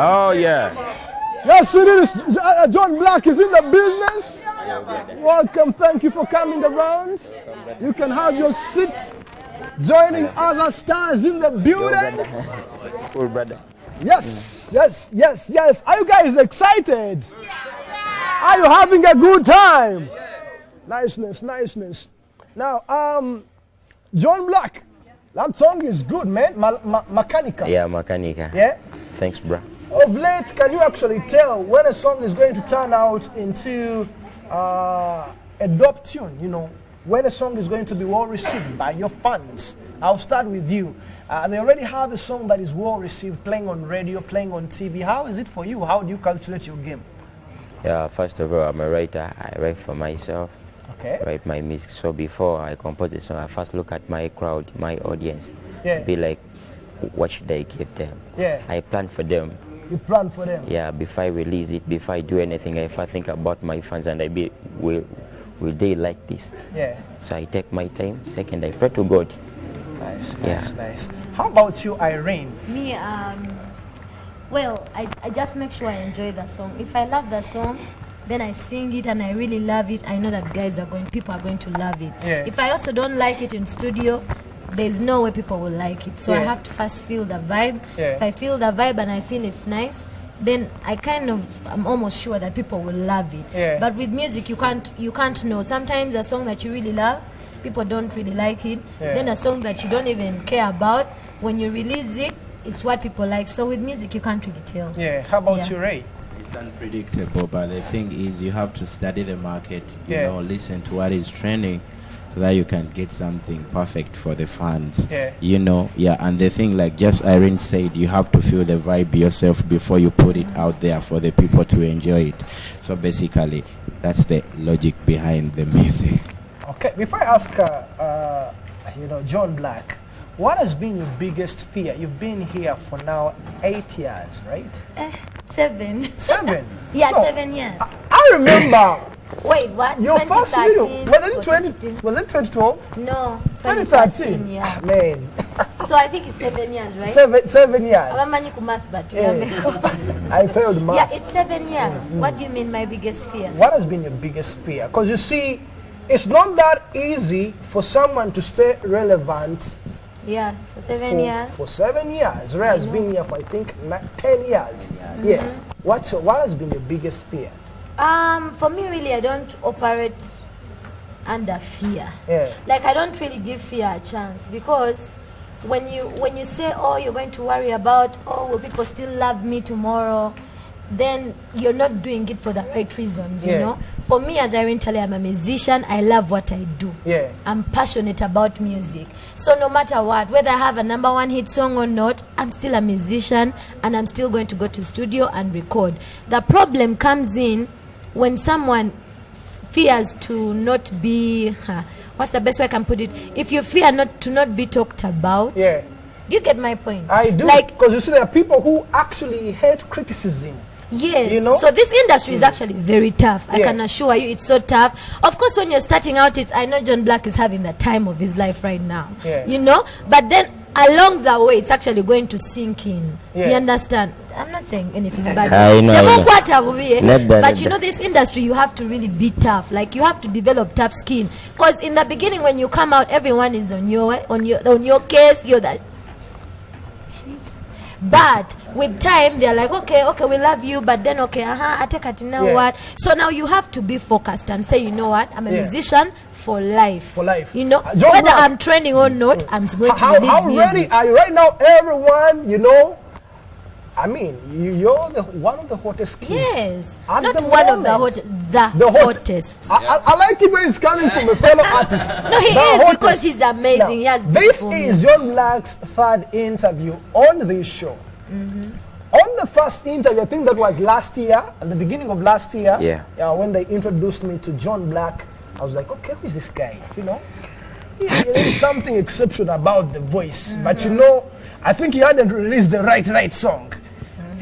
Oh, yeah. Yes, it is. John Blaq is in the business. Welcome. Thank you for coming around. You can have your seats. Joining other stars in the building. Cool, brother. Yes, yes, yes, yes. Are you guys excited? Are you having a good time? Niceness, niceness. Now, John Blaq, that song is good, man. Mechanical. Yeah, Mechanical. Yeah? Thanks, bro. Of late, can you actually tell when a song is going to turn out into a dope tune, you know? When a song is going to be well received by your fans? I'll start with you. They already have a song that is well received, playing on radio, playing on TV. How is it for you? How do you calculate your game? Yeah, first of all, I'm a writer. I write for myself. Okay. Write my music. So before I compose a song, I first look at my crowd, my audience. Yeah. Be like, what should I give them? Yeah. I plan for them. You plan for them? Yeah, before I release it, before I do anything, I first think about my fans and will they like this? Yeah. So I take my time. Second, I pray to God. Nice, Yeah. nice, nice. How about you, Irene? Me, well, I just make sure I enjoy the song. If I love the song, then I sing it and I really love it. I know that people are going to love it. Yeah. If I also don't like it in studio, there's no way people will like it. So I have to first feel the vibe. Yeah. If I feel the vibe and I feel it's nice, then I'm almost sure that people will love it. Yeah. But with music, you can't know. Sometimes a song that you really love, people don't really like it. Yeah. Then a song that you don't even care about, when you release it, it's what people like. So with music, you can't really tell. Yeah. How about you, Ray? It's unpredictable, but the thing is you have to study the market, you Yeah. know, listen to what is trending so that you can get something perfect for the fans. Yeah. You know, yeah, and the thing, like just Irene said, you have to feel the vibe yourself before you put it out there for the people to enjoy it. So basically, that's the logic behind the music. Okay, before I ask, John Blaq, what has been your biggest fear? You've been here for now 8 years, right? 7. 7? Yeah, No, 7 years. I remember Wait, what? your first video. 2013, Was it 2012? No, 2013? 2013, yeah. Man. So I think it's 7 years, right? 7 years. Abamanyi ku math, but I failed math. yeah, it's 7 years. What do you mean my biggest fear? What has been your biggest fear? Because you see, it's not that easy for someone to stay relevant Yeah, for 7 years. For 7 years. Ray has been here for, I think, 10 years. Yeah. What has been your biggest fear? For me, really, I don't operate under fear. Yeah. Like, I don't really give fear a chance, because when you say, oh, you're going to worry about, oh, will people still love me tomorrow, then you're not doing it for the right reasons, you know. For me, as Irene Ntale, I'm a musician. I love what I do. Yeah. I'm passionate about music. So no matter what, whether I have a #1 hit song or not, I'm still a musician, and I'm still going to go to studio and record. The problem comes in when someone fears to not be, what's the best way I can put it? If you fear to not be talked about. Yeah. Do you get my point? I do. Like, because you see, there are people who actually hate criticism. yes, You know? so this industry is actually very tough. I Yeah. can assure you, it's so tough. Of course, when you're starting out, I know John Blaq is having the time of his life right now. Yeah. You know, but then along the way, it's actually going to sink in. Yeah. You understand? I'm not saying anything bad. I know. But you know, this industry, you have to really be tough. Like, you have to develop tough skin. Because in the beginning, when you come out, everyone is on your case. You're that. But with time, they're like, okay, we love you, but then, I take it now. What? So now you have to be focused and say, you know what, I'm a musician for life. For life. You know, John whether Blaq, I'm trending or not, I'm going to how release music. ready are you right now, everyone? You know, I mean, you're one of the hottest kids. Yes, At not the one of the moment. hottest, the hottest. I like it when it's coming from a fellow artist. No, he The is, hottest. because he's amazing. Now, He has this beautiful is music. John Blaq's third interview on this show. On the first interview, I think that was last year, at the beginning of last year, when they introduced me to John Blaq, I was like, okay, who is this guy? You know, there's something exceptional about the voice, but you know, I think he hadn't released the right song.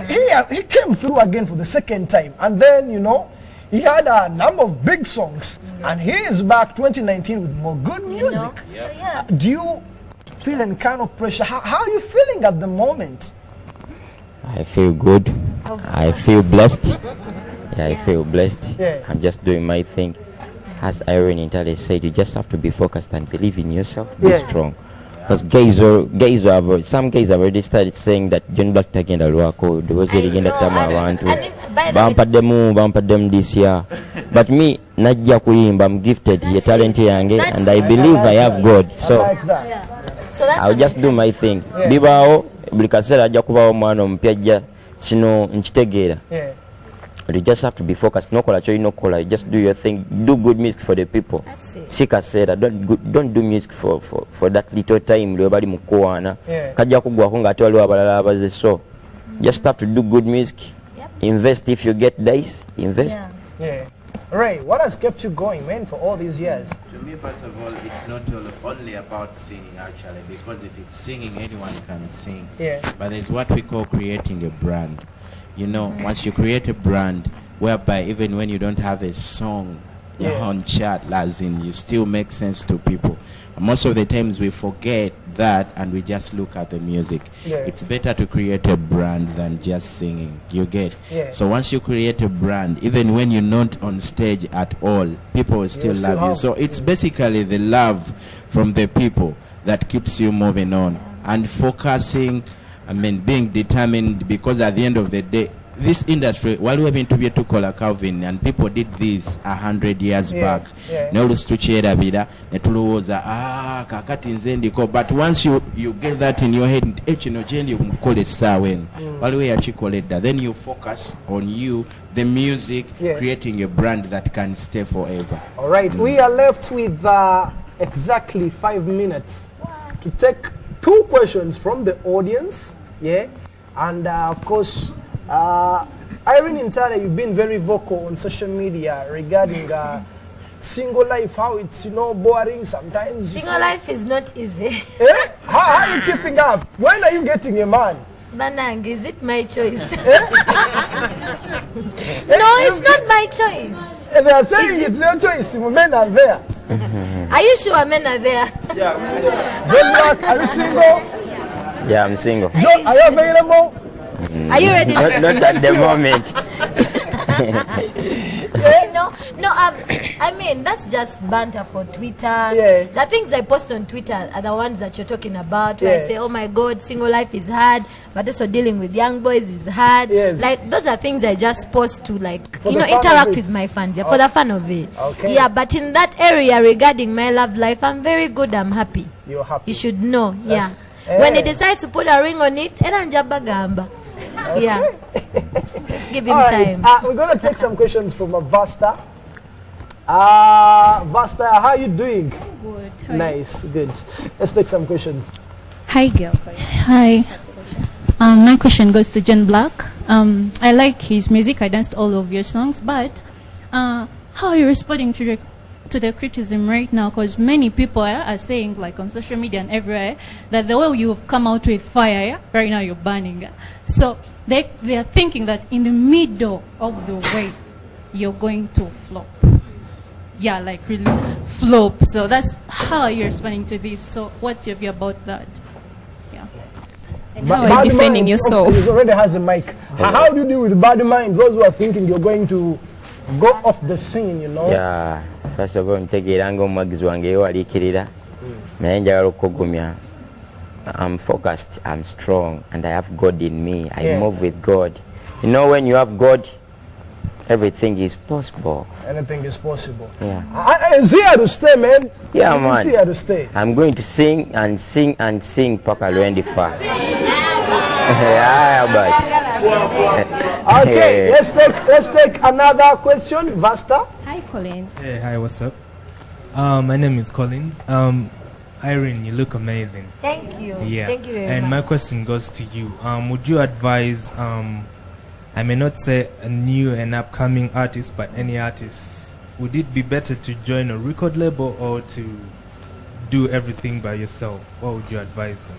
He came through again for the second time, and then, you know, he had a number of big songs, and he is back 2019 with more good music. Yeah. Do you feeling kind of pressure. How are you feeling at the moment? I feel good. I feel blessed. I feel blessed. Yeah. I'm just doing my thing. As Irene Ntale said, you just have to be focused and believe in yourself. Be strong. Because some guys have already started saying that John Blaq taking the Luako, there was getting the time around bumper them this year. But me, Najja Kuyimba, I'm gifted, your talent yange, and I believe I have God. So I'll just do my thing. Bibao, Blikasera Jakuba Mano Mpiaja, Sino Nchitegera. You just have to be focused. No color, no color. Just do your thing. Do good music for the people. Sika said, don't do music for that little time. So just have to do good music. Invest if you get dice. Invest. Ray, what has kept you going, man, for all these years? To me, first of all, it's not only about singing, actually, because if it's singing, anyone can sing. But there's what we call creating a brand. You know, once you create a brand whereby even when you don't have a song on chart, as in you still make sense to people. And most of the times we forget that and we just look at the music. It's better to create a brand than just singing. You get? So once you create a brand, even when you're not on stage at all, people will still love you. So it's basically the love from the people that keeps you moving on and focusing. I mean, being determined, because at the end of the day, this industry, while we have been to call Calvin, and people did this 100 years back. But once you get that in your head, then you focus on you, the music, creating a brand that can stay forever. All right, we are left with exactly 5 minutes to take 2 questions from the audience. And of course, Irene Ntale, you've been very vocal on social media regarding single life, how it's, boring sometimes. Single life is not easy. How are you keeping up? When are you getting a man? Banang, is it my choice? No, it's not my choice. They are saying it's your choice. Men are there. Are you sure men are there? John Blaq, are you single? Yeah, I'm single. John, are you available? Are you ready? Not at the moment. I mean, that's just banter for Twitter. The things I post on Twitter are the ones that you're talking about, where I say, oh my God, single life is hard, but also dealing with young boys is hard. Like, those are things I just post to, like, interact with my fans, for the fun of it. But in that area regarding my love life, I'm very good, I'm happy. You're happy? You should know, When he decides to put a ring on it, let's give him time. We're going to take some questions from Vasta. Vasta, how are you doing? Good. Nice, good. Let's take some questions. Hi, girl. Hi. My question goes to John Blaq. I like his music. I danced all of your songs, but how are you responding to the criticism right now? Because many people are saying, like on social media and everywhere, that the way you've come out with fire, right now you're burning. So they are thinking that in the middle of the way, you're going to flop. Like really flop. So that's how you're responding to this. So what's your view about that? And how are you defending yourself? He already has a mic. How do you deal with bad mind? Those who are thinking you're going to go off the scene, First of all, I'm focused, I'm strong, and I have God in me. I move with God. When you have God, everything is possible. Anything is possible. It's here to stay, man. Man. It's here to stay. I'm going to sing and sing and sing Paka Luendifa. Okay, let's take another question. Vasta. Hi, Colin. Hey, hi, what's up? My name is Collins. Irene, you look amazing. Thank you. Thank you very much. And my question goes to you. Would you advise, I may not say a new and upcoming artist, but any artist, would it be better to join a record label or to do everything by yourself? What would you advise them?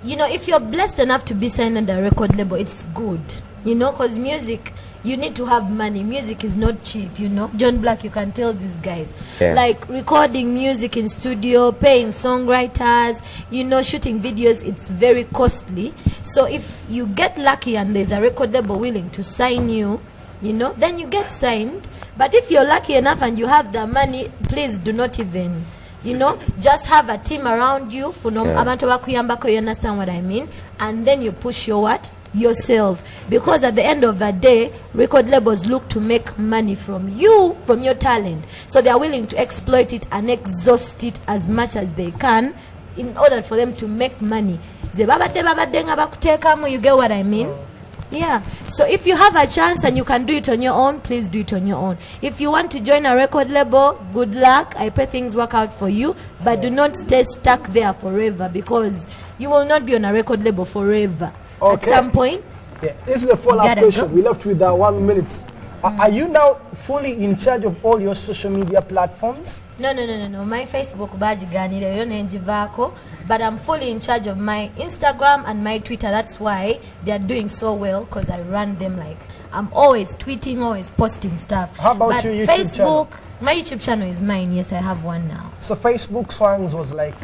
If you're blessed enough to be signed under a record label, it's good. you know, because music, you need to have money. Music is not cheap, you know. John Blaq, you can tell these guys. Yeah. Like recording music in studio, paying songwriters, you know, shooting videos, it's very costly. So if you get lucky and there's a record label willing to sign you, you know, then you get signed. But if you're lucky enough and you have the money, please do not even, you know, just have a team around you. You understand what I mean? And then you push your what? Yourself. Because at the end of the day, record labels look to make money from you, from your talent. So they are willing to exploit it and exhaust it as much as they can in order for them to make money. You get what I mean? Yeah. So if you have a chance and you can do it on your own, please do it on your own. If you want to join a record label, good luck. I pray things work out for you. But do not stay stuck there forever, because you will not be on a record label forever. Okay. At some point. Yeah. This is a follow-up question. We left with 1 minute. Are you now fully in charge of all your social media platforms? No. My Facebook but I'm fully in charge of my Instagram and my Twitter. That's why they are doing so well, because I run them. Like, I'm always tweeting, always posting stuff. How about your YouTube Facebook, channel? My YouTube channel is mine. Yes, I have one now. So Facebook Swangs was like...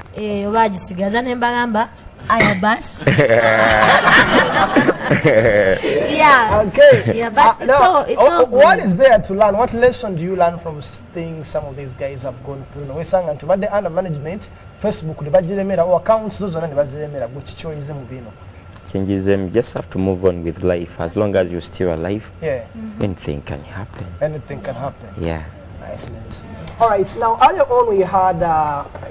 Ayabas. Yeah. Okay. Yeah, but it's all what is there to learn? What lesson do you learn from things some of these guys have gone through? No, we sang and to the under management, Facebook, the budget or accounts, those are the which choice them. Changes them. Just have to move on with life. As long as you're still alive, anything can happen. Anything can happen. Yeah. Nice. All right. Now, earlier on, we had,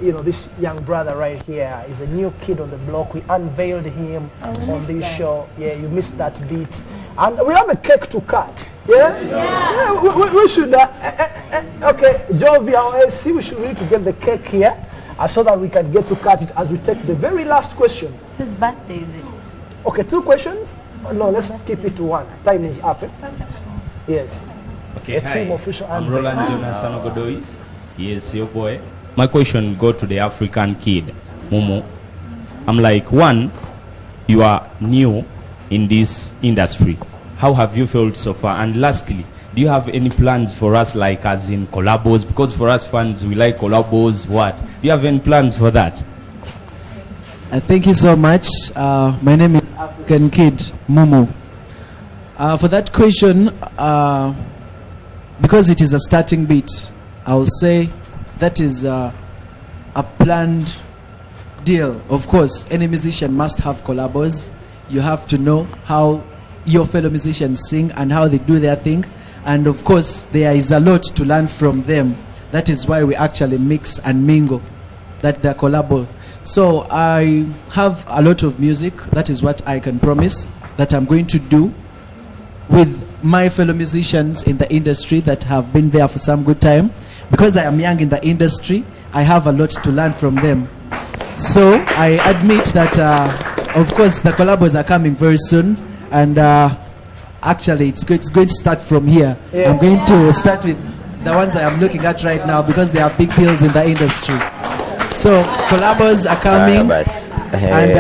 you know, this young brother right here is a new kid on the block. We unveiled him on this show. Yeah, you missed that beat. And we have a cake to cut. Yeah? We should, okay, Jovia, see, we should need to get the cake here so that we can get to cut it as we take the very last question. Whose birthday is it? Okay, 2 questions? No, let's keep it to 1. Time is up. Yes. Okay, hi. I'm Roland Jonas Sanogodois. Yes, your boy. My question go to the African kid, Momo. I'm like, 1, you are new in this industry. How have you felt so far? And lastly, do you have any plans for us, like as in collabos? Because for us fans, we like collabos. What? Do you have any plans for that? Thank you so much. My name is African Kid, Momo. For that question, because it is a starting beat, I will say that is a planned deal. Of course, any musician must have collabos. You have to know how your fellow musicians sing and how they do their thing. And of course, there is a lot to learn from them. That is why we actually mix and mingle, that they're collabo. So I have a lot of music. That is what I can promise that I'm going to do with my fellow musicians in the industry that have been there for some good time. Because I am young in the industry, I have a lot to learn from them. So I admit that, of course, the collabos are coming very soon. And actually, it's going to start from here. Yeah. I'm going to start with the ones I am looking at right now because they are big deals in the industry. So collabos are coming. And,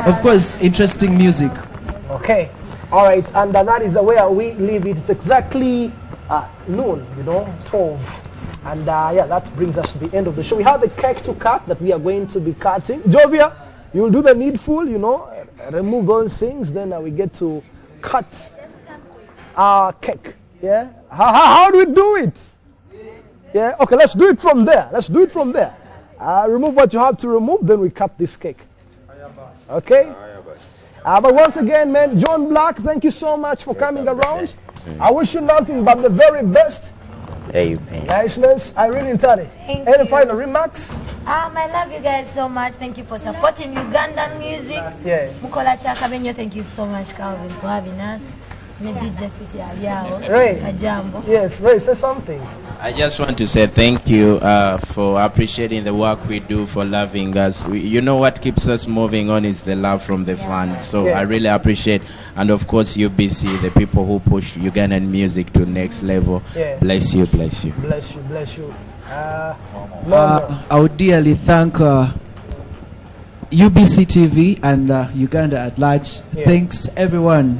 of course, interesting music. Okay. All right, and that is where we leave it. It's exactly noon, 12. And yeah, that brings us to the end of the show. We have a cake to cut that we are going to be cutting. Jovia, you'll do the needful, remove those things. Then we get to cut our cake. Yeah? How do we do it? Yeah? Okay, let's do it from there. Remove what you have to remove, then we cut this cake. Okay? But once again, man, John Blaq, thank you so much for coming around. I wish you nothing but the very best. Amen. Niceness. Irene Ntale. Any final remarks? I love you guys so much. Thank you for supporting Ugandan music. Yeah. Mukola Chakabenyo, thank you so much, Calvin, for having us. Ray. Yes, Ray, say something. I just want to say thank you for appreciating the work we do, for loving us. You know what keeps us moving on is the love from the fans. So I really appreciate, and of course UBC, the people who push Ugandan music to next level. Yeah. Bless you. Bless you. I would dearly thank UBC TV and Uganda at large. Yeah. Thanks everyone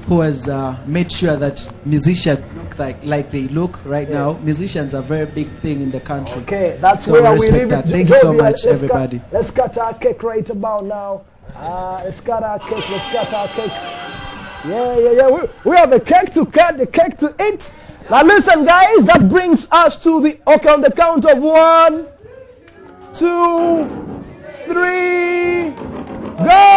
who has made sure that musicians look like they look right now. Musicians are a very big thing in the country. Okay, that's so where I we respect leave that. it. Thank you so much, everybody. Let's cut our cake right about now. Let's cut our cake. Let's cut our cake. Yeah. We have a cake to cut, the cake to eat. Now listen, guys. That brings us to the on the count of 1, 2, 3, go.